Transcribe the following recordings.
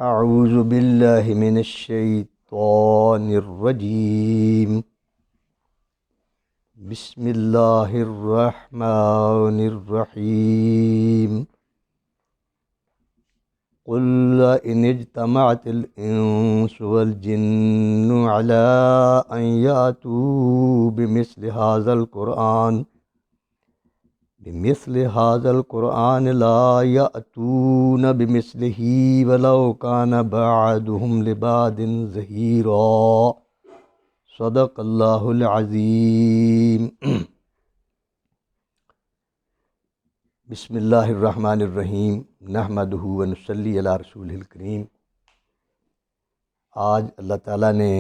اعوذ باللہ من الشیطان الرجیم بسم اللہ الرحمن الرحیم قل ان اجتمعت الانس والجن على ان یاتوا بمثل هذا القرآن لا يأتون بمثله ولو كان بعضهم لبعض ظهيرا صدق اللہ العظیم۔ بسم اللہ الرحمن الرحیم نحمدہ ونصلی علی رسولہ الکریم۔ آج اللہ تعالیٰ نے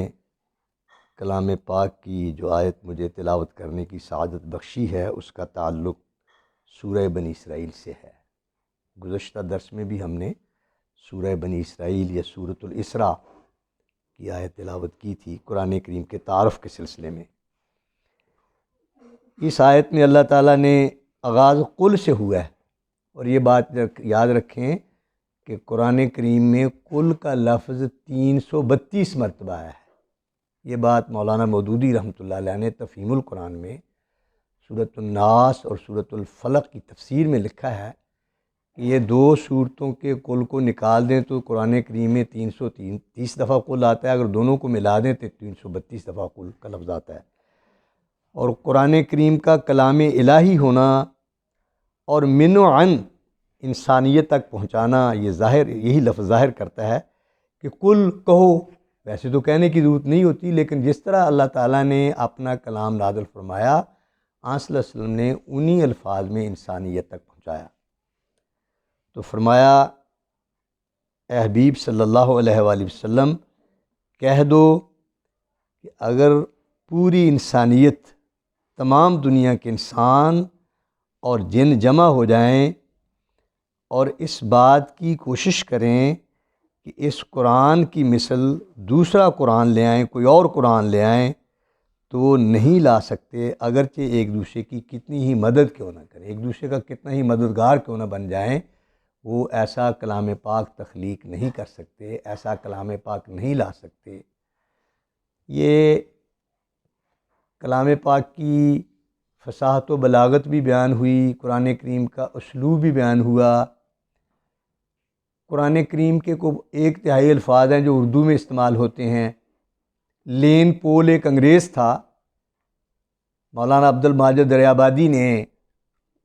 کلام پاک کی جو آیت مجھے تلاوت کرنے کی سعادت بخشی ہے اس کا تعلق سورہ بنی اسرائیل سے ہے۔ گزشتہ درس میں بھی ہم نے سورہ بنی اسرائیل یا سورۃ الاسراء کی آیت تلاوت کی تھی قرآن کریم کے تعارف کے سلسلے میں۔ اس آیت میں اللہ تعالیٰ نے آغاز قل سے ہوا ہے، اور یہ بات یاد رکھیں کہ قرآن کریم میں قل کا لفظ 332 مرتبہ آیا ہے۔ یہ بات مولانا مودودی رحمۃ اللہ علیہ نے تفہیم القرآن میں سورۃ الناس اور سورۃ الفلق کی تفسیر میں لکھا ہے کہ یہ دو صورتوں کے قل کو نکال دیں تو قرآن کریم میں 330 دفعہ قل آتا ہے، اگر دونوں کو ملا دیں تو 332 دفعہ قل کا لفظ آتا ہے۔ اور قرآن کریم کا کلام الہی ہونا اور من و عن انسانیت تک پہنچانا، یہی لفظ ظاہر کرتا ہے کہ قل کہو۔ ویسے تو کہنے کی ضرورت نہیں ہوتی، لیکن جس طرح اللہ تعالیٰ نے اپنا کلام نازل فرمایا، آن صلی اللہ علیہ وسلم نے انہی الفاظ میں انسانیت تک پہنچایا۔ تو فرمایا اے حبیب صلی اللہ علیہ وآلہ وسلم کہہ دو کہ اگر پوری انسانیت، تمام دنیا کے انسان اور جن جمع ہو جائیں اور اس بات کی کوشش کریں کہ اس قرآن کی مثل دوسرا قرآن لے آئیں، کوئی اور قرآن لے آئیں، تو وہ نہیں لا سکتے، اگرچہ ایک دوسرے کی کتنی ہی مدد کیوں نہ کریں، ایک دوسرے کا کتنا ہی مددگار کیوں نہ بن جائیں، وہ ایسا کلام پاک تخلیق نہیں کر سکتے، ایسا کلام پاک نہیں لا سکتے۔ یہ کلام پاک کی فصاحت و بلاغت بھی بیان ہوئی، قرآن کریم کا اسلوب بھی بیان ہوا۔ قرآن کریم کے ایک تہائی الفاظ ہیں جو اردو میں استعمال ہوتے ہیں۔ لین پول ایک انگریز تھا، مولانا عبد الماجد دریابادی نے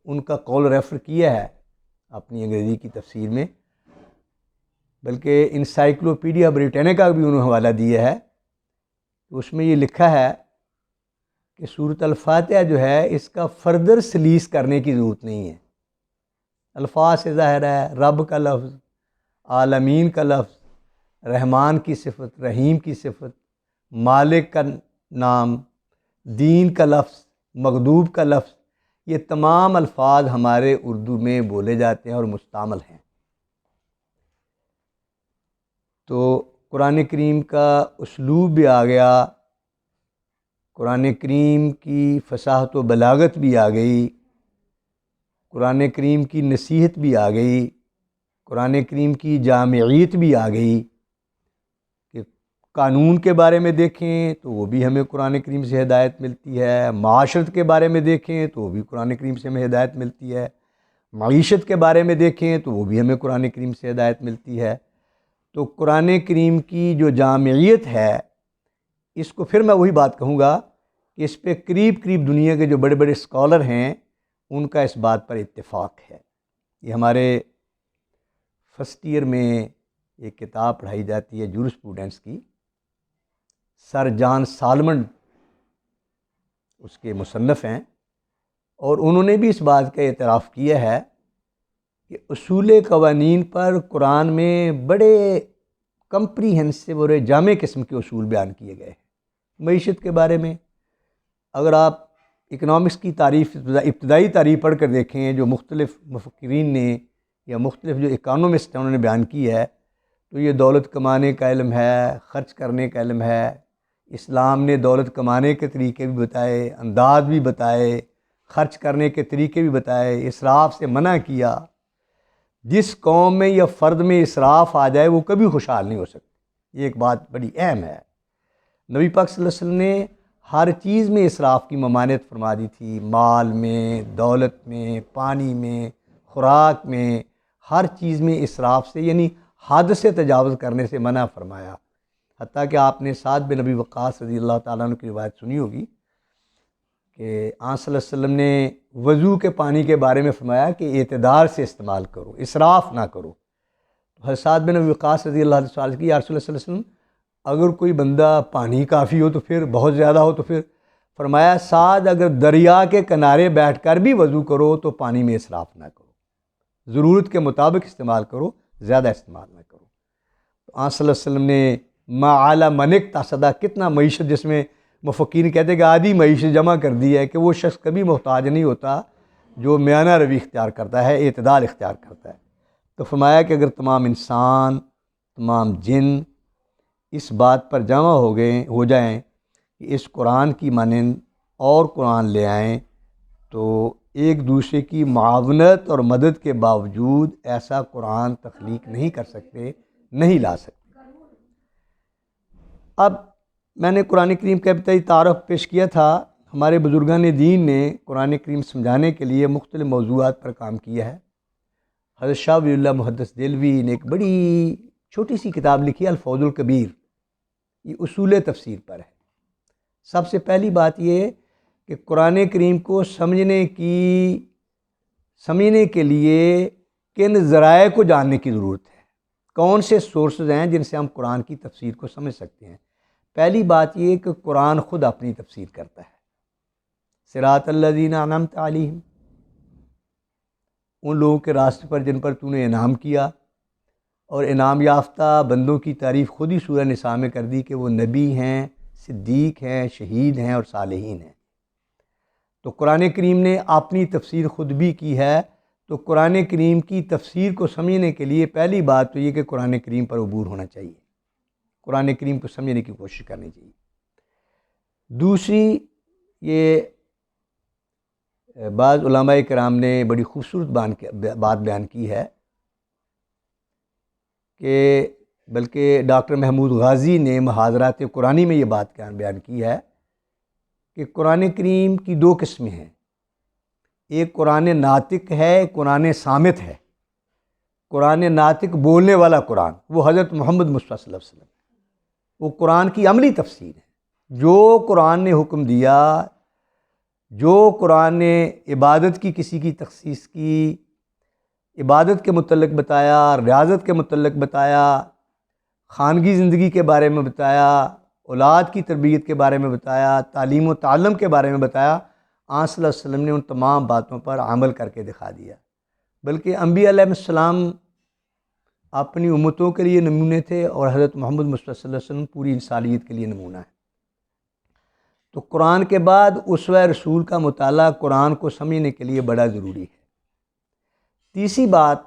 ان کا قول ریفر کیا ہے اپنی انگریزی کی تفسیر میں، بلکہ انسائکلوپیڈیا بریٹینیکا کا بھی انہوں نے حوالہ دیا ہے۔ اس میں یہ لکھا ہے کہ سورۃ الفاتحہ جو ہے اس کا فردر سلیس کرنے کی ضرورت نہیں ہے۔ الفاظ سے ظاہر ہے رب کا لفظ، عالمین کا لفظ، رحمان کی صفت، رحیم کی صفت، مالک کا نام، دین کا لفظ، مغضوب کا لفظ، یہ تمام الفاظ ہمارے اردو میں بولے جاتے ہیں اور مستعمل ہیں۔ تو قرآن کریم کا اسلوب بھی آ گیا، قرآن کریم کی فصاحت و بلاغت بھی آ گئی، قرآن کریم کی نصیحت بھی آ گئی، قرآن کریم کی جامعیت بھی آ گئی کہ قانون کے بارے میں دیکھیں تو وہ بھی ہمیں قرآن کریم سے ہدایت ملتی ہے، معاشرت کے بارے میں دیکھیں تو وہ بھی قرآن کریم سے ہمیں ہدایت ملتی ہے، معیشت کے بارے میں دیکھیں تو وہ بھی ہمیں قرآن کریم سے ہدایت ملتی ہے۔ تو قرآن کریم کی جو جامعیت ہے، اس کو پھر میں وہی بات کہوں گا کہ اس پہ قریب دنیا کے جو بڑے بڑے اسکالر ہیں ان کا اس بات پر اتفاق ہے۔ یہ ہمارے فرسٹ ایئر میں ایک کتاب پڑھائی جاتی ہے جورسپروڈنس کی، سر جان سالمن اس کے مصنف ہیں، اور انہوں نے بھی اس بات کا اعتراف کیا ہے کہ اصول قوانین پر قرآن میں بڑے کمپریہنسو اور جامع قسم کے اصول بیان کیے گئے ہیں۔ معیشت کے بارے میں اگر آپ اکنامکس کی تعریف، ابتدائی تعریف پڑھ کر دیکھیں جو مختلف مفکرین نے یا مختلف جو اکانومسٹ ہیں انہوں نے بیان کی ہے، تو یہ دولت کمانے کا علم ہے، خرچ کرنے کا علم ہے۔ اسلام نے دولت کمانے کے طریقے بھی بتائے، انداز بھی بتائے، خرچ کرنے کے طریقے بھی بتائے، اسراف سے منع کیا۔ جس قوم میں یا فرد میں اسراف آ جائے وہ کبھی خوشحال نہیں ہو سکتی۔ یہ ایک بات بڑی اہم ہے۔ نبی پاک صلی اللہ علیہ وسلم نے ہر چیز میں اسراف کی ممانعت فرما دی تھی، مال میں، دولت میں، پانی میں، خوراک میں، ہر چیز میں اسراف سے یعنی حد سے تجاوز کرنے سے منع فرمایا۔ حتیٰ کہ آپ نے سعد بن ابی وقاص رضی اللہ تعالیٰ عنہ کی روایت سنی ہوگی کہ آن صلی اللہ علیہ وسلم نے وضو کے پانی کے بارے میں فرمایا کہ اعتدال سے استعمال کرو، اسراف نہ کرو۔ حضرت سعد بن ابی وقاص رضی اللہ عنہ سے سوال کی، یا رسول اللہ صلی اللہ علیہ وسلم اگر کوئی بندہ پانی کافی ہو تو پھر بہت زیادہ ہو تو پھر؟ فرمایا سعد اگر دریا کے کنارے بیٹھ کر بھی وضو کرو تو پانی میں اسراف نہ کرو، ضرورت کے مطابق استعمال کرو، زیادہ استعمال نہ کرو۔ تو آن صلی اللہ علیہ وسلم نے ما اعلیٰ منک تصدا، کتنا معیشت، جس میں مفکرین کہتے ہیں کہ آدھی معیشت جمع کر دی ہے، کہ وہ شخص کبھی محتاج نہیں ہوتا جو میانہ روی اختیار کرتا ہے، اعتدال اختیار کرتا ہے۔ تو فرمایا کہ اگر تمام انسان، تمام جن اس بات پر جمع ہو جائیں کہ اس قرآن کی مانند اور قرآن لے آئیں تو ایک دوسرے کی معاونت اور مدد کے باوجود ایسا قرآن تخلیق نہیں کر سکتے، نہیں لا سکتے۔ اب میں نے قرآن کریم کا ابتدائی تعارف پیش کیا تھا۔ ہمارے بزرگان دین نے قرآن کریم سمجھانے کے لیے مختلف موضوعات پر کام کیا ہے۔ حضرت شاہ ولی اللہ محدث دہلوی نے ایک بڑی چھوٹی سی کتاب لکھی ہے الفوز الکبیر، یہ اصول تفسیر پر ہے۔ سب سے پہلی بات یہ کہ قرآن کریم کو سمجھنے کے لیے کن ذرائع کو جاننے کی ضرورت ہے، کون سے سورسز ہیں جن سے ہم قرآن کی تفسیر کو سمجھ سکتے ہیں۔ پہلی بات یہ کہ قرآن خود اپنی تفسیر کرتا ہے۔ صراط الذین انعمت علیہم، ان لوگوں کے راستے پر جن پر تو نے انعام کیا، اور انعام یافتہ بندوں کی تعریف خود ہی سورہ نساء میں کر دی کہ وہ نبی ہیں، صدیق ہیں، شہید ہیں اور صالحین ہیں۔ تو قرآن کریم نے اپنی تفسیر خود بھی کی ہے۔ تو قرآن کریم کی تفسیر کو سمجھنے کے لیے پہلی بات تو یہ کہ قرآن کریم پر عبور ہونا چاہیے، قرآن کریم کو سمجھنے کی کوشش کرنی چاہیے۔ دوسری، یہ بعض علماء کرام نے بڑی خوبصورت بات بیان کی ہے کہ بلکہ ڈاکٹر محمود غازی نے محاضرات قرآنی میں یہ بات بیان کی ہے کہ قرآن کریم کی دو قسمیں ہیں، ایک قرآن ناطق ہے، ایک قرآن صامت ہے۔ قرآن ناطق بولنے والا قرآن وہ حضرت محمد مصطفیٰ صلی اللہ علیہ وسلم، وہ قرآن کی عملی تفسیر ہے۔ جو قرآن نے حکم دیا، جو قرآن نے عبادت کی کسی کی تخصیص کی، عبادت کے متعلق بتایا، ریاضت کے متعلق بتایا، خانگی زندگی کے بارے میں بتایا، اولاد کی تربیت کے بارے میں بتایا، تعلیم و تعلم کے بارے میں بتایا، آن صلی اللہ علیہ وسلم نے ان تمام باتوں پر عمل کر کے دکھا دیا۔ بلکہ انبیاء علیہ السلام اپنی امتوں کے لیے نمونے تھے، اور حضرت محمد مصطفیٰ صلی اللہ علیہ وسلم پوری انسانیت کے لیے نمونہ ہے۔ تو قرآن کے بعد اسوہ رسول کا مطالعہ قرآن کو سمجھنے کے لیے بڑا ضروری ہے۔ تیسری بات،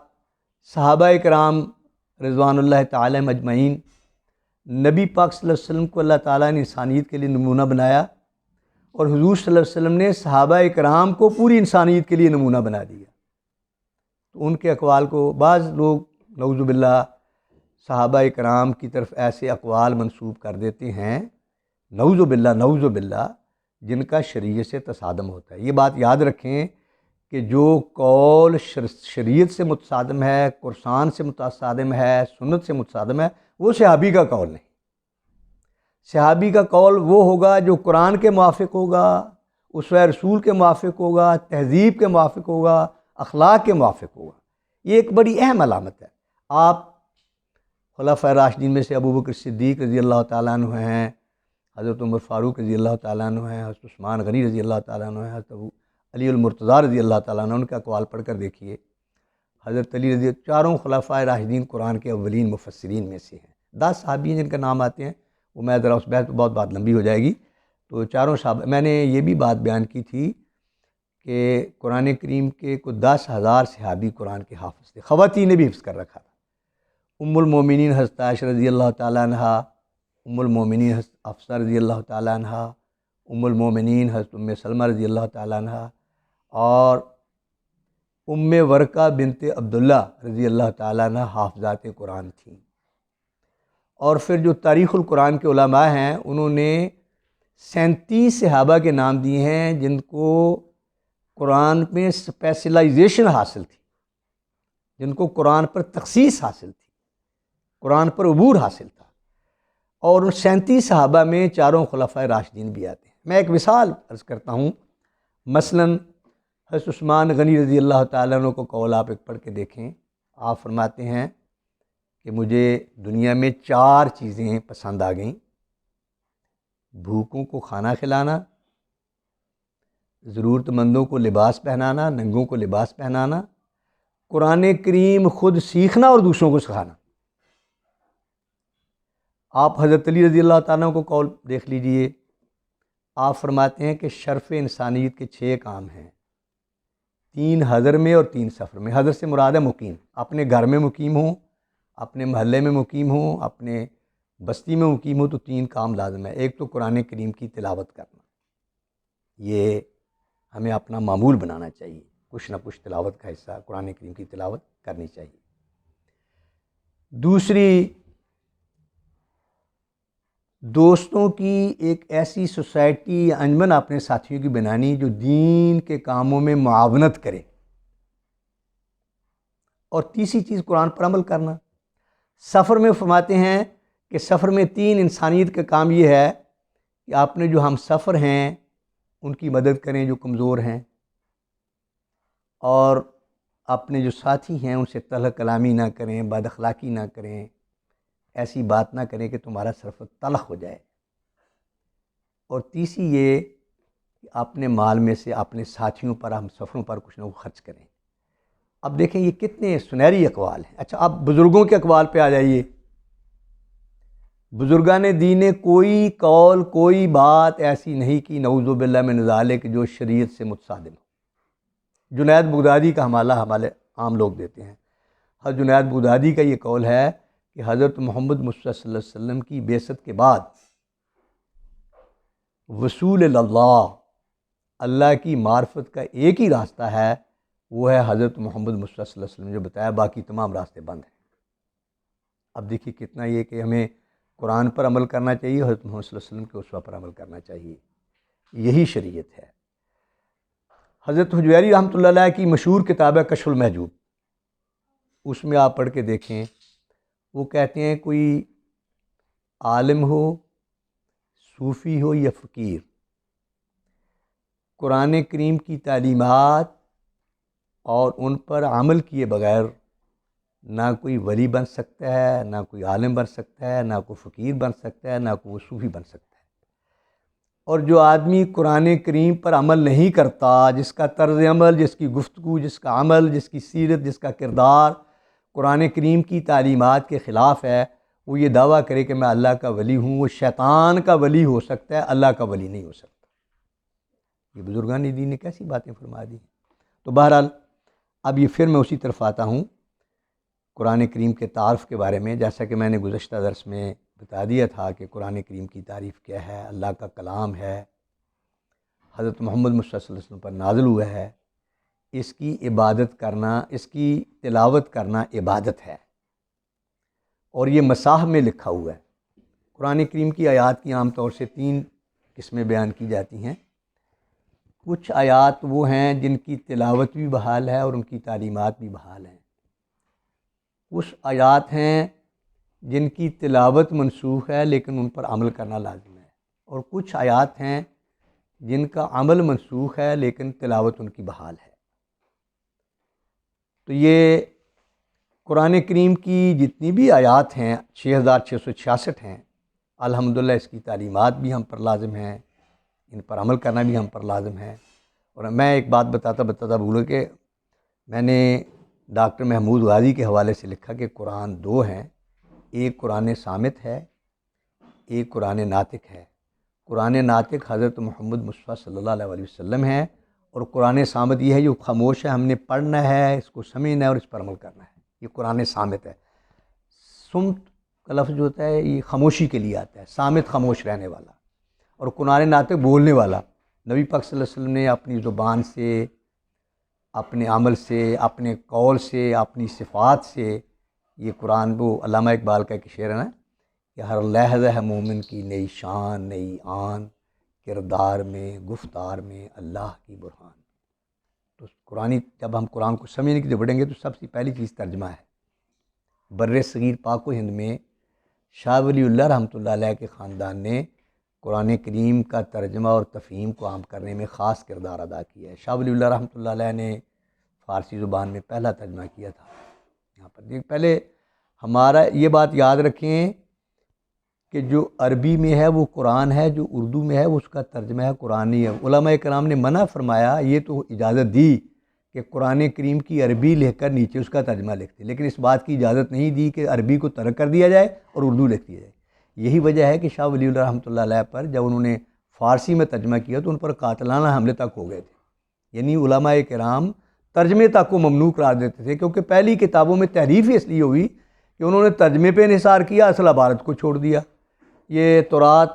صحابہ کرام رضوان اللہ تعالی اجمعین، نبی پاک صلی اللہ علیہ وسلم کو اللہ تعالیٰ نے انسانیت کے لیے نمونہ بنایا، اور حضور صلی اللہ علیہ وسلم نے صحابہ کرام کو پوری انسانیت کے لیے نمونہ بنا دیا۔ تو ان کے اقوال کو بعض لوگ نعوذ باللہ صحابہ کرام کی طرف ایسے اقوال منسوب کر دیتے ہیں، نعوذ باللہ، جن کا شریعت سے تصادم ہوتا ہے۔ یہ بات یاد رکھیں کہ جو قول شریعت سے متصادم ہے، قرآن سے متصادم ہے، سنت سے متصادم ہے، وہ صحابی کا قول نہیں۔ صحابی کا قول وہ ہوگا جو قرآن کے موافق ہوگا، اسوہ رسول کے موافق ہوگا، تہذیب کے موافق ہوگا، اخلاق کے موافق ہوگا۔ یہ ایک بڑی اہم علامت ہے۔ آپ خلفائے راشدین میں سے ابو بکر صدیق رضی اللہ تعالیٰ عنہ ہیں، حضرت عمر فاروق رضی اللہ تعالیٰ عنہ ہیں، حضرت عثمان غنی رضی اللہ تعالیٰ عنہ ہیں، حضرت علی المرتضیٰ رضی اللہ تعالیٰ عنہ، ان کا اقوال پڑھ کر دیکھیے۔ حضرت علی رضی، چاروں خلفائے راشدین قرآن کے اولین مفسرین میں سے ہیں۔ 10 صحابی ہیں جن کا نام آتے ہیں، وہ میں ذرا اس بحث بہت بات لمبی ہو جائے گی۔ تو چاروں صحابہ، میں نے یہ بھی بات بیان کی تھی کہ قرآن کریم کے کو 10,000 صحابی قرآن کے حافظ تھے، خواتین نے بھی حفظ کر رکھا تھا۔ ام المومنین حضرت عائشہ رضی اللہ تعالیٰ عنہ، ام المومنین حضرت حفصہ رضی اللہ تعالیٰ عنہ، ام المومنین حضرت ام سلمہ رضی اللہ تعالیٰ عنہ، اور ام ورقہ بنت عبداللہ رضی اللہ تعالیٰ عنہ حافظات قرآن تھیں، اور پھر جو تاریخ القرآن کے علماء ہیں انہوں نے 37 صحابہ کے نام دیے ہیں جن کو قرآن میں اسپیشلائزیشن حاصل تھی، جن کو قرآن پر تخصیص حاصل تھی، قرآن پر عبور حاصل تھا، اور ان 37 صحابہ میں چاروں خلفائے راشدین بھی آتے ہیں۔ میں ایک مثال عرض کرتا ہوں، مثلاً حضرت عثمان غنی رضی اللہ تعالیٰ عنہ کو قول آپ ایک پڑھ کے دیکھیں، آپ فرماتے ہیں کہ مجھے دنیا میں 4 چیزیں پسند آ گئیں: بھوکوں کو کھانا کھلانا، ضرورت مندوں کو لباس پہنانا، ننگوں کو لباس پہنانا، قرآن کریم خود سیکھنا اور دوسروں کو سکھانا۔ آپ حضرت علی رضی اللہ تعالیٰ کو قول دیکھ لیجئے، آپ فرماتے ہیں کہ شرف انسانیت کے 6 کام ہیں، 3 حضر میں اور 3 سفر میں۔ حضر سے مراد ہے مقیم، اپنے گھر میں مقیم ہوں، اپنے محلے میں مقیم ہوں، اپنے بستی میں مقیم ہوں، تو 3 کام لازم ہے۔ ایک تو قرآن کریم کی تلاوت کرنا، یہ ہمیں اپنا معمول بنانا چاہیے، کچھ نہ کچھ تلاوت کا حصہ قرآن کریم کی تلاوت کرنی چاہیے۔ دوسری، دوستوں کی ایک ایسی سوسائٹی یا انجمن اپنے ساتھیوں کی بنانی جو دین کے کاموں میں معاونت کرے۔ اور تیسری چیز قرآن پر عمل کرنا۔ سفر میں فرماتے ہیں کہ سفر میں 3 انسانیت کا کام یہ ہے کہ آپ نے جو ہم سفر ہیں ان کی مدد کریں جو کمزور ہیں، اور اپنے جو ساتھی ہیں ان سے تلخ کلامی نہ کریں، بد اخلاقی نہ کریں، ایسی بات نہ کریں کہ تمہارا سفر تلخ ہو جائے۔ اور تیسری یہ کہ اپنے مال میں سے اپنے ساتھیوں پر، ہم سفروں پر کچھ نہ کچھ خرچ کریں۔ اب دیکھیں یہ کتنے سنہری اقوال ہیں۔ اچھا، اب بزرگوں کے اقوال پہ آ جائیے۔ بزرگان دین نے کوئی قول، کوئی بات ایسی نہیں کی نعوذ باللہ من ذالک جو شریعت سے متصادم ہو۔ جنید بغدادی کا حوالہ عام لوگ دیتے ہیں۔ حضرت جنید بغدادی کا یہ قول ہے کہ حضرت محمد مصطفیٰ صلی اللہ علیہ وسلم کی بعثت کے بعد وصول اللہ کی معرفت کا ایک ہی راستہ ہے، وہ ہے حضرت محمد مصطفیٰ صلی اللہ علیہ وسلم نے جو بتایا، باقی تمام راستے بند ہیں۔ اب دیکھیے کتنا یہ کہ ہمیں قرآن پر عمل کرنا چاہیے، حضرت محمد صلی اللہ علیہ وسلم کے اسوہ پر عمل کرنا چاہیے، یہی شریعت ہے۔ حضرت حجویری رحمۃ اللہ علیہ کی مشہور کتاب ہے کشف المحجوب، اس میں آپ پڑھ کے دیکھیں، وہ کہتے ہیں کوئی عالم ہو، صوفی ہو یا فقیر، قرآن کریم کی تعلیمات اور ان پر عمل کیے بغیر نہ کوئی ولی بن سکتا ہے، نہ کوئی عالم بن سکتا ہے، نہ کوئی فقیر بن سکتا ہے، نہ کوئی صوفی بن سکتا ہے۔ اور جو آدمی قرآن کریم پر عمل نہیں کرتا، جس کا طرز عمل، جس کی گفتگو، جس کا عمل، جس کی سیرت، جس کا کردار قرآن کریم کی تعلیمات کے خلاف ہے، وہ یہ دعویٰ کرے کہ میں اللہ کا ولی ہوں، وہ شیطان کا ولی ہو سکتا ہے، اللہ کا ولی نہیں ہو سکتا۔ یہ بزرگان دین نے کیسی باتیں فرما دی۔ تو بہرحال اب یہ پھر میں اسی طرف آتا ہوں، قرآن کریم کے تعارف کے بارے میں۔ جیسا کہ میں نے گزشتہ درس میں بتا دیا تھا کہ قرآن کریم کی تعریف کیا ہے، اللہ کا کلام ہے، حضرت محمد مصطفیٰ صلی اللہ علیہ وسلم پر نازل ہوا ہے، اس کی عبادت کرنا، اس کی تلاوت کرنا عبادت ہے، اور یہ مصاحف میں لکھا ہوا ہے۔ قرآن کریم کی آیات کی عام طور سے 3 قسمیں بیان کی جاتی ہیں۔ کچھ آیات وہ ہیں جن کی تلاوت بھی بحال ہے اور ان کی تعلیمات بھی بحال ہیں۔ کچھ آیات ہیں جن کی تلاوت منسوخ ہے لیکن ان پر عمل کرنا لازم ہے، اور کچھ آیات ہیں جن کا عمل منسوخ ہے لیکن تلاوت ان کی بحال ہے۔ تو یہ قرآن کریم کی جتنی بھی آیات ہیں 6666 ہیں، الحمدللہ اس کی تعلیمات بھی ہم پر لازم ہیں، ان پر عمل کرنا بھی ہم پر لازم ہے۔ اور میں ایک بات بتاتا بھولوں کہ میں نے ڈاکٹر محمود غازی کے حوالے سے لکھا کہ قرآن 2 ہیں، ایک قرآن صامت ہے، ایک قرآن ناطق ہے۔ قرآن ناطق حضرت محمد مصطفیٰ صلی اللہ علیہ وسلم ہے، اور قرآن صامت یہ ہے جو خاموش ہے، ہم نے پڑھنا ہے، اس کو سمجھنا ہے اور اس پر عمل کرنا ہے، یہ قرآن صامت ہے۔ صمت کا لفظ جو ہوتا ہے یہ خاموشی کے لیے آتا ہے، صامت خاموش رہنے والا، اور قرآن ناطق بولنے والا۔ نبی پاک صلی اللہ علیہ وسلم نے اپنی زبان سے اپنے عمل سے، اپنے قول سے، اپنی صفات سے. یہ قرآن وہ علامہ اقبال کا ایک شعر ہے نا کہ ہر لحظہ ہے مومن کی نئی شان نئی آن، کردار میں گفتار میں اللہ کی برہان. تو قرآن جب ہم قرآن کو سمجھنے کے لیے بڑھیں گے تو سب سے پہلی چیز ترجمہ ہے. بر صغیر پاک و ہند میں شاہ ولی اللہ رحمۃ اللہ علیہ کے خاندان نے قرآن کریم کا ترجمہ اور تفہیم کو عام کرنے میں خاص کردار ادا کیا ہے. شاہ ولی اللہ رحمۃ اللہ علیہ نے فارسی زبان میں پہلا ترجمہ کیا تھا. یہاں پر پہلے ہمارا یہ بات یاد رکھیں کہ جو عربی میں ہے وہ قرآن ہے، جو اردو میں ہے اس کا ترجمہ ہے قرآنی ہے. علماء کرام نے منع فرمایا، یہ تو اجازت دی کہ قرآن کریم کی عربی لکھ کر نیچے اس کا ترجمہ لکھتے، لیکن اس بات کی اجازت نہیں دی کہ عربی کو ترک کر دیا جائے اور اردو لکھ دیا جائے. یہی وجہ ہے کہ شاہ ولی اللہ رحمۃ اللہ علیہ پر جب انہوں نے فارسی میں ترجمہ کیا تو ان پر قاتلانہ حملے تک ہو گئے تھے. یعنی علماء کرام ترجمے تک کو ممنوع قرار دیتے تھے، کیونکہ پہلی کتابوں میں تحریف ہی اس لیے ہوئی کہ انہوں نے ترجمے پہ انحصار کیا، اصل عبارت کو چھوڑ دیا. یہ تورات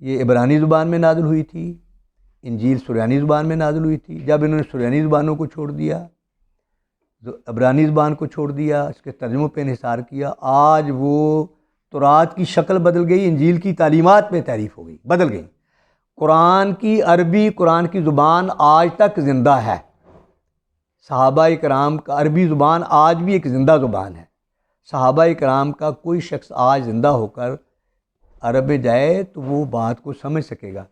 یہ عبرانی زبان میں نازل ہوئی تھی، انجیل سریانی زبان میں نازل ہوئی تھی. جب انہوں نے سریانی زبانوں کو چھوڑ دیا، عبرانی زبان کو چھوڑ دیا، اس کے ترجموں پہ انحصار کیا، آج وہ تورات کی شکل بدل گئی، انجیل کی تعلیمات میں تحریف ہو گئی، بدل گئی. قرآن کی عربی، قرآن کی زبان آج تک زندہ ہے. صحابہ کرام کا عربی زبان آج بھی ایک زندہ زبان ہے. صحابہ کرام کا کوئی شخص آج زندہ ہو کر عرب میں جائے تو وہ بات کو سمجھ سکے گا،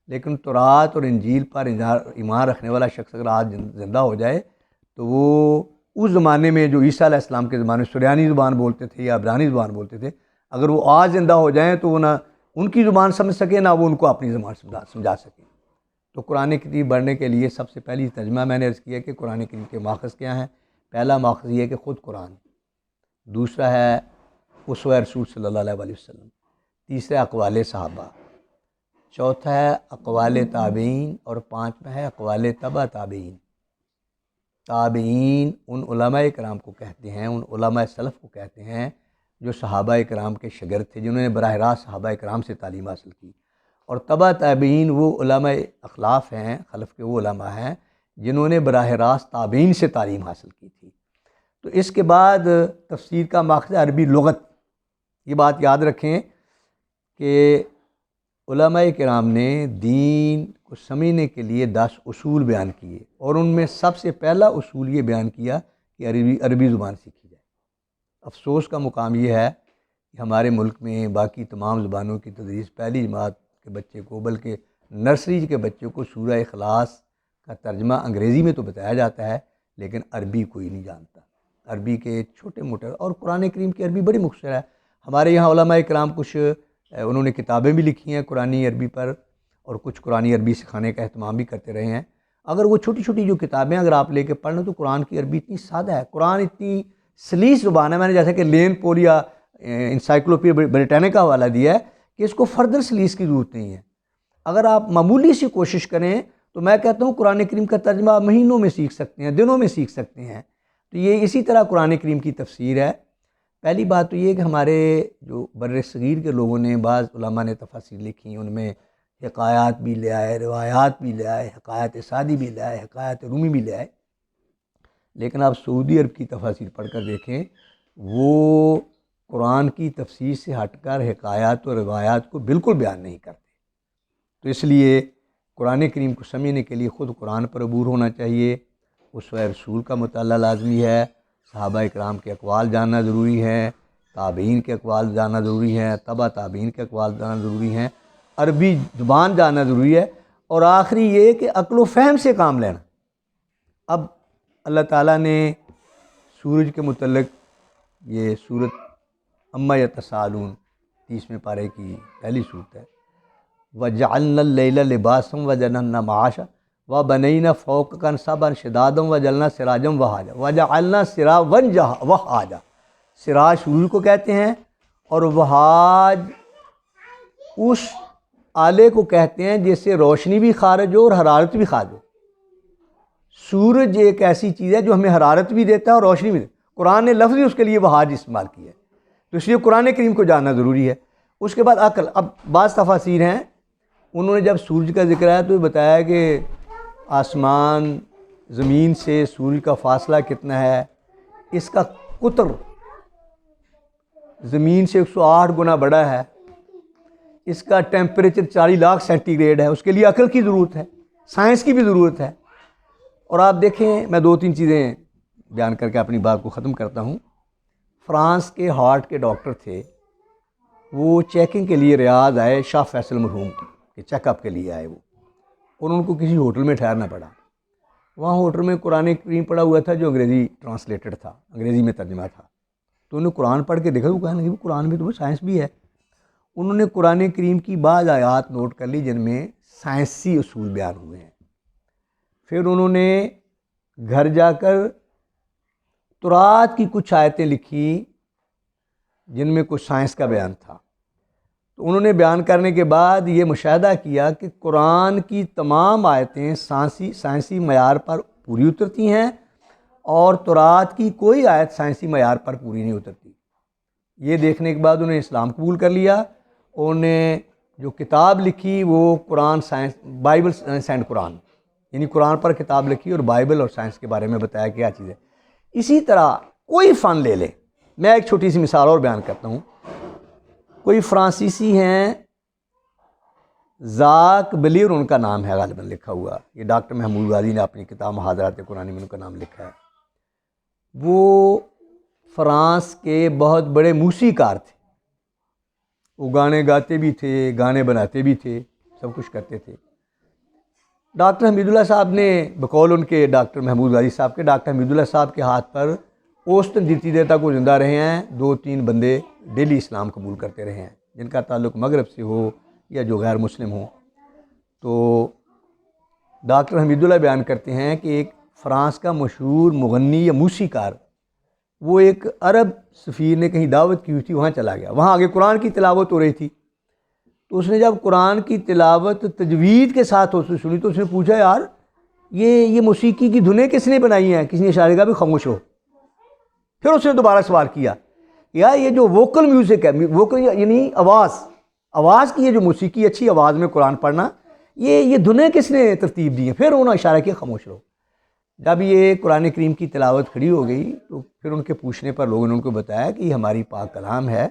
لیکن تورات اور انجیل پر ایمان رکھنے والا شخص اگر آج زندہ ہو جائے تو وہ اس زمانے میں جو عیسیٰ علیہ السلام کے زمانے میں سریانی زبان بولتے تھے یا عبرانی زبان بولتے تھے، اگر وہ آج زندہ ہو جائیں تو وہ نہ ان کی زبان سمجھ سکے نہ وہ ان کو اپنی زبان سمجھا سکیں. تو قرآن کریم پڑھنے کے لیے سب سے پہلی ترجمہ میں نے عرض کیا کہ قرآن کریم کے ماخذ کیا ہیں. پہلا ماخذ یہ ہے کہ خود قرآن، دوسرا ہے اسوہ رسول صلی اللہ علیہ وسلم، تیسرا اقوال صحابہ، چوتھا ہے اقوال تابعین، اور پانچواں ہے اقوال تبع تابعین. تابعین ان علماء کرام کو کہتے ہیں، ان علماء سلف کو کہتے ہیں جو صحابہ کرام کے شاگرد تھے، جنہوں نے براہ راست صحابہ کرام سے تعلیم حاصل کی. اور تبع تابعین وہ علماء اخلاف ہیں، خلف کے وہ علماء ہیں جنہوں نے براہ راست تابعین سے تعلیم حاصل کی تھی. تو اس کے بعد تفسیر کا ماخذ عربی لغت. یہ بات یاد رکھیں کہ علماء کرام نے دین کو سمجھنے کے لیے 10 اصول بیان کیے، اور ان میں سب سے پہلا اصول یہ بیان کیا کہ عربی زبان سیکھی جائے. افسوس کا مقام یہ ہے کہ ہمارے ملک میں باقی تمام زبانوں کی تدریس پہلی جماعت کے بچے کو، بلکہ نرسری کے بچے کو سورہ اخلاص کا ترجمہ انگریزی میں تو بتایا جاتا ہے، لیکن عربی کوئی نہیں جانتا. عربی کے چھوٹے موٹے، اور قرآن کریم کی عربی بڑی مختصر ہے. ہمارے یہاں علماء کرام کچھ انہوں نے کتابیں بھی لکھی ہیں قرآنی عربی پر، اور کچھ قرآنی عربی سکھانے کا اہتمام بھی کرتے رہے ہیں. اگر وہ چھوٹی چھوٹی جو کتابیں اگر آپ لے کے پڑھ لیں تو قرآن کی عربی اتنی سادہ ہے، قرآن اتنی سلیس زبان ہے. میں نے جیسا کہ لین پول یا انسائکلوپیڈیا بریٹانیکا کا حوالہ دیا ہے کہ اس کو فردر سلیس کی ضرورت نہیں ہے. اگر آپ معمولی سی کوشش کریں تو میں کہتا ہوں قرآن کریم کا ترجمہ آپ مہینوں میں سیکھ سکتے ہیں، دنوں میں سیکھ سکتے ہیں. تو یہ اسی طرح قرآن کریم کی تفسیر ہے. پہلی بات تو یہ کہ ہمارے جو بر صغیر کے لوگوں نے، بعض علماء نے تفاسیر لکھی، ان میں حکایات بھی لے آئے، روایات بھی لے آئے، حکایت سعدی بھی لے آئے، حکایت رومی بھی لے آئے. لیکن آپ سعودی عرب کی تفاسیر پڑھ کر دیکھیں، وہ قرآن کی تفسیر سے ہٹ کر حکایات و روایات کو بالکل بیان نہیں کرتے. تو اس لیے قرآن کریم کو سمجھنے کے لیے خود قرآن پر عبور ہونا چاہیے، اسوہ رسول کا مطالعہ لازمی ہے، صحابہ اکرام کے اقوال جاننا ضروری ہے، تابعین کے اقوال جاننا ضروری ہے، تبع تابعین کے اقوال جاننا ضروری ہیں، عربی زبان جاننا ضروری ہے، اور آخری یہ کہ عقل و فہم سے کام لینا. اب اللہ تعالیٰ نے سورج کے متعلق یہ سورت عما یتساءلون 30ویں پارے کی پہلی صورت ہے، وَجَعَلْنَا اللَّيْلَ لِبَاسًا وَجَعَلْنَا مَعَاشًا وَبَنَيْنَا فَوْقَكُمْ سَبْعًا شِدَادًا وَجَعَلْنَا سِرَاجًا وَهَاجًا وَجَعَلْنَا سِرَاجًا وَهَاجًا. سراج سورج کو کہتے ہیں، اور وہاج اس آلے کو کہتے ہیں جس سے روشنی بھی خارج ہو اور حرارت بھی خارج ہو. سورج ایک ایسی چیز ہے جو ہمیں حرارت بھی دیتا ہے اور روشنی بھی دیتا ہے. قرآن نے لفظ اس کے لیے وہاج استعمال کیا ہے، تو اس لیے قرآن کریم کو جاننا ضروری ہے. اس کے بعد عقل. اب بعض تفاسیر ہیں انہوں نے جب سورج کا ذکر آیا تو بتایا کہ آسمان زمین سے سورج کا فاصلہ کتنا ہے، اس کا قطر زمین سے 108 گنا بڑا ہے، اس کا ٹیمپریچر 40 لاکھ سینٹی گریڈ ہے، اس کے لیے عقل کی ضرورت ہے، سائنس کی بھی ضرورت ہے۔ اور آپ دیکھیں، میں 2-3 چیزیں بیان کر کے اپنی بات کو ختم کرتا ہوں۔ فرانس کے ہارٹ کے ڈاکٹر تھے، وہ چیکنگ کے لیے ریاض آئے، شاہ فیصل مرحوم کے چیک اپ کے لیے آئے وہ، اور ان کو کسی ہوٹل میں ٹھہرنا پڑا۔ وہاں ہوٹل میں قرآن کریم پڑھا ہوا تھا جو انگریزی ٹرانسلیٹڈ تھا، انگریزی میں ترجمہ تھا۔ تو انہوں نے قرآن پڑھ کے دیکھا، وہ کہنے لگے قرآن میں تو سائنس بھی ہے۔ انہوں نے قرآن کریم کی بعض آیات نوٹ کر لی جن میں سائنسی اصول بیان ہوئے ہیں۔ پھر انہوں نے گھر جا کر تورات کی کچھ آیتیں لکھی جن میں کچھ سائنس کا بیان تھا۔ تو انہوں نے بیان کرنے کے بعد یہ مشاہدہ کیا کہ قرآن کی تمام آیتیں سائنسی معیار پر پوری اترتی ہیں، اور تورات کی کوئی آیت سائنسی معیار پر پوری نہیں اترتی۔ یہ دیکھنے کے بعد انہوں نے اسلام قبول کر لیا۔ انہوں نے جو کتاب لکھی وہ قرآن سائنس، بائبل سائنس اینڈ قرآن، یعنی قرآن پر کتاب لکھی اور بائبل اور سائنس کے بارے میں بتایا کیا چیز ہے۔ اسی طرح کوئی فن لے لیں، میں ایک چھوٹی سی مثال اور بیان کرتا ہوں۔ کوئی فرانسیسی ہیں، ذاک بلیور ان کا نام ہے غالباً لکھا ہوا، یہ ڈاکٹر محمود غازی نے اپنی کتاب محاضرات قرآن میں ان کا نام لکھا ہے۔ وہ فرانس کے بہت بڑے موسیقار تھے، وہ گانے گاتے بھی تھے، گانے بناتے بھی تھے، سب کچھ کرتے تھے۔ ڈاکٹر حمید اللہ صاحب نے بقول ان کے ڈاکٹر محمود غازی صاحب کے، ڈاکٹر حمید اللہ صاحب کے ہاتھ پر اوسطاً جتنی دیر تک وہ زندہ رہے ہیں 2-3 بندے ڈیلی اسلام قبول کرتے رہے ہیں، جن کا تعلق مغرب سے ہو یا جو غیر مسلم ہوں۔ تو ڈاکٹر حمید اللہ بیان کرتے ہیں کہ ایک فرانس کا مشہور مغنی یا موسیقار، وہ ایک عرب سفیر نے کہیں دعوت کی ہوئی تھی، وہاں چلا گیا، وہاں آگے قرآن کی تلاوت ہو رہی تھی۔ تو اس نے جب قرآن کی تلاوت تجوید کے ساتھ سنی تو اس نے پوچھا، یار یہ موسیقی کی دھنیں کس نے بنائی ہیں؟ کسی نے اشارے کا بھی خاموش ہو۔ پھر اس نے دوبارہ سوال کیا، یار یہ جو ووکل میوزک ہے، ووکل یعنی آواز کی یہ جو موسیقی، اچھی آواز میں قرآن پڑھنا، یہ دھنیں کس نے ترتیب دی ہیں؟ پھر انہوں نے اشارہ کیا خاموش رہو۔ جب یہ قرآن کریم کی تلاوت کھڑی ہو گئی تو پھر ان کے پوچھنے پر لوگوں نے ان کو بتایا کہ یہ ہماری پاک کلام ہے،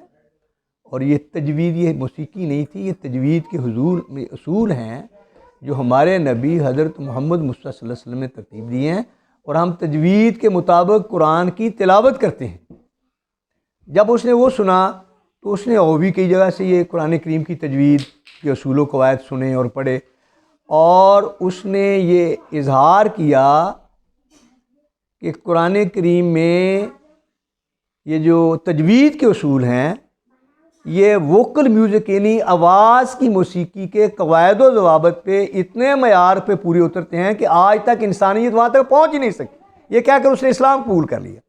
اور یہ تجوید، یہ موسیقی نہیں تھی، یہ تجوید کے اصول ہیں جو ہمارے نبی حضرت محمد مصطفیٰ صلی اللہ علیہ وسلم نے ترتیب دی ہیں، اور ہم تجوید کے مطابق قرآن کی تلاوت کرتے ہیں۔ جب اس نے وہ سنا تو اس نے اور بھی کئی جگہ سے یہ قرآن کریم کی تجوید کے اصول و قواعد سنے اور پڑھے، اور اس نے یہ اظہار کیا کہ قرآن کریم میں یہ جو تجوید کے اصول ہیں، یہ ووکل میوزک یعنی آواز کی موسیقی کے قواعد و ضوابط پہ اتنے معیار پہ پورے اترتے ہیں کہ آج تک انسانیت وہاں تک پہنچ ہی نہیں سکی۔ یہ کہہ کر اس نے اسلام قبول کر لیا۔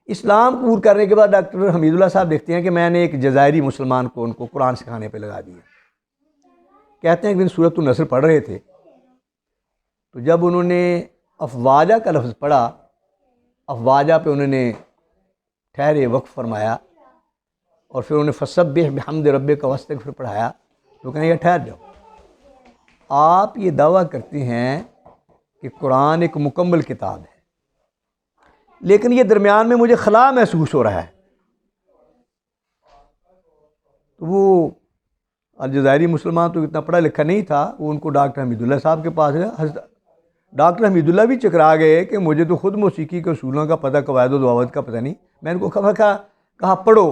اسلام قبول کرنے کے بعد ڈاکٹر حمید اللہ صاحب دیکھتے ہیں کہ میں نے ایک جزائری مسلمان کو ان کو قرآن سکھانے پہ لگا دیا۔ کہتے ہیں کہ دن سورۃ النصر پڑھ رہے تھے، تو جب انہوں نے افواجہ کا لفظ پڑھا، افواجہ پہ انہوں نے ٹھہرے وقف فرمایا، اور پھر انہوں نے فسبح بحمد ربک واستغفر پڑھایا، تو کہیں یہ ٹھہر جاؤ، آپ یہ دعویٰ کرتے ہیں کہ قرآن ایک مکمل کتاب ہے، لیکن یہ درمیان میں مجھے خلا محسوس ہو رہا ہے۔ تو وہ الجزائری مسلمان تو اتنا پڑھا لکھا نہیں تھا، وہ ان کو ڈاکٹر حمید اللہ صاحب کے پاس ہے۔ ڈاکٹر حمید اللہ بھی چکرا گئے کہ مجھے تو خود موسیقی کے اصولوں کا پتہ، قواعد و ضوابط کا پتہ نہیں۔ میں ان کو کہا پڑھو۔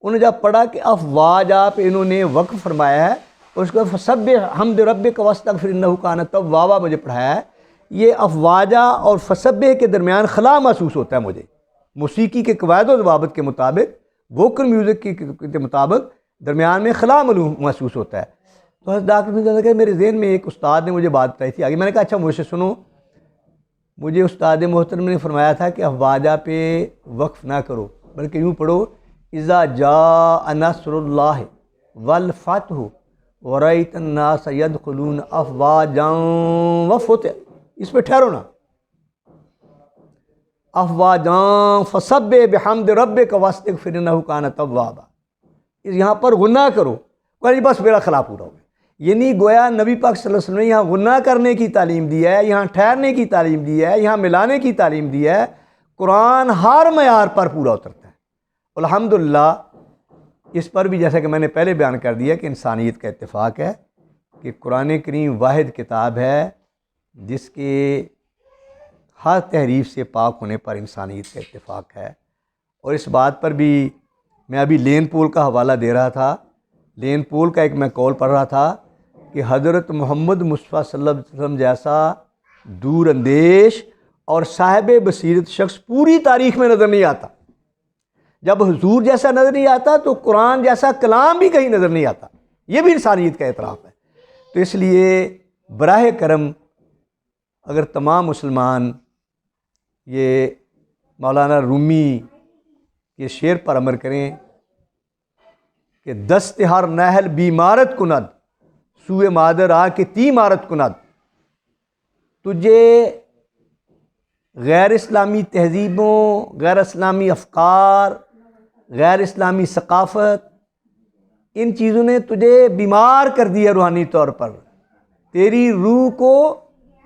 انہوں نے جب پڑھا کہ افواجہ پہ انہوں نے وقف فرمایا ہے، اور اس کو فسبح حمد ربک واستغفر انہ کان توابا مجھے پڑھایا ہے، یہ افواجہ اور فسبح کے درمیان خلا محسوس ہوتا ہے مجھے، موسیقی کے قواعد و ضوابط کے مطابق، ووکل میوزک کے مطابق درمیان میں خلا محسوس ہوتا ہے۔ تو حضرت ڈاکٹر نے کہا میرے ذہن میں ایک استاد نے مجھے بات بتائی تھی آگے، میں نے کہا اچھا مجھ سے سنو۔ مجھے استاد محترم نے فرمایا تھا کہ افواجہ پہ وقف نہ کرو، بلکہ یوں پڑھو، اذا جاء نصر اللہ والفتح ورأیت الناس يدخلون افواجا وفتح، اس پہ ٹھہرو نا، افواجا فسبح بحمد ربک واستغفر انہ کان توابا، یہاں پر غنہ کرو، بس میرا خلا پورا ہو گیا۔ یعنی گویا نبی پاک صلی اللہ علیہ وسلم نے یہاں غنہ کرنے کی تعلیم دی ہے، یہاں ٹھہرنے کی تعلیم دی ہے، یہاں ملانے کی تعلیم دی ہے۔ قرآن ہر معیار پر پورا اترتا ہے۔ الحمدللہ اس پر بھی جیسا کہ میں نے پہلے بیان کر دیا کہ انسانیت کا اتفاق ہے کہ قرآن کریم واحد کتاب ہے جس کے ہر تحریف سے پاک ہونے پر انسانیت کا اتفاق ہے۔ اور اس بات پر بھی میں ابھی لین پول کا حوالہ دے رہا تھا، لین پول کا ایک میں قول پڑھ رہا تھا کہ حضرت محمد مصطفیٰ صلی اللہ علیہ وسلم جیسا دور اندیش اور صاحب بصیرت شخص پوری تاریخ میں نظر نہیں آتا۔ جب حضور جیسا نظر نہیں آتا تو قرآن جیسا کلام بھی کہیں نظر نہیں آتا۔ یہ بھی انسانیت کا اعتراف ہے۔ تو اس لیے براہ کرم اگر تمام مسلمان یہ مولانا رومی کے شعر پر عمل کریں کہ دست ہر نہل بیمارت کند سوئے مادر آ کے تی مارت کند، تجھے غیر اسلامی تہذیبوں، غیر اسلامی افکار، غیر اسلامی ثقافت، ان چیزوں نے تجھے بیمار کر دیا روحانی طور پر، تیری روح کو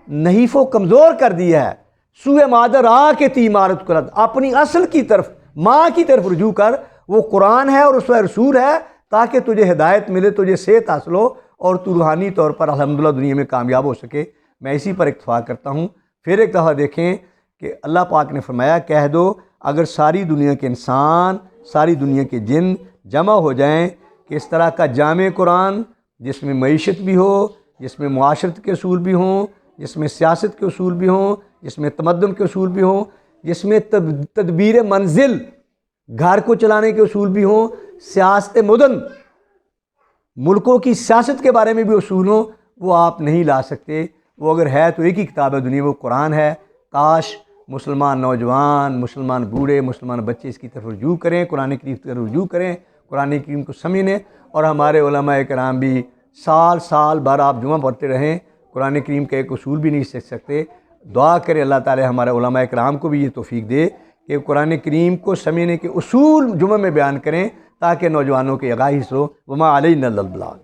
نحیف و کمزور کر دیا ہے۔ سوئے مادر آ کے تی مارت کند، اپنی اصل کی طرف، ماں کی طرف رجوع کر، وہ قرآن ہے اور اسوہ رسول ہے، تاکہ تجھے ہدایت ملے، تجھے صحت حاصل ہو اور تو روحانی طور پر الحمدللہ دنیا میں کامیاب ہو سکے۔ میں اسی پر اتفاق کرتا ہوں۔ پھر ایک دفعہ دیکھیں کہ اللہ پاک نے فرمایا کہہ دو اگر ساری دنیا کے انسان، ساری دنیا کے جن جمع ہو جائیں کہ اس طرح کا جامع قرآن جس میں معیشت بھی ہو، جس میں معاشرت کے اصول بھی ہوں، جس میں سیاست کے اصول بھی ہوں، جس میں تمدن کے اصول بھی ہوں، جس میں تدبیر منزل گھر کو چلانے کے اصول بھی ہوں، سیاست مدن ملکوں کی سیاست کے بارے میں بھی اصول ہوں، وہ آپ نہیں لا سکتے۔ وہ اگر ہے تو ایک ہی کتاب ہے دنیا، وہ قرآن ہے۔ کاش مسلمان نوجوان، مسلمان بوڑھے، مسلمان بچے اس کی طرف رجوع کریں، قرآن کریم کی طرف رجوع کریں، قرآن کریم کو سمجھیں، اور ہمارے علماء کرام بھی سال سال بھر آپ جمعہ پڑھتے رہیں، قرآن کریم کا ایک اصول بھی نہیں سیکھ سکتے۔ دعا کریں اللہ تعالی ہمارے علماء کرام کو بھی یہ توفیق دے کہ قرآن کریم کو سمجھنے کے اصول جمعہ میں بیان کریں تاکہ نوجوانوں کے آگاہی ہو۔ وما علینا الا البلاغ۔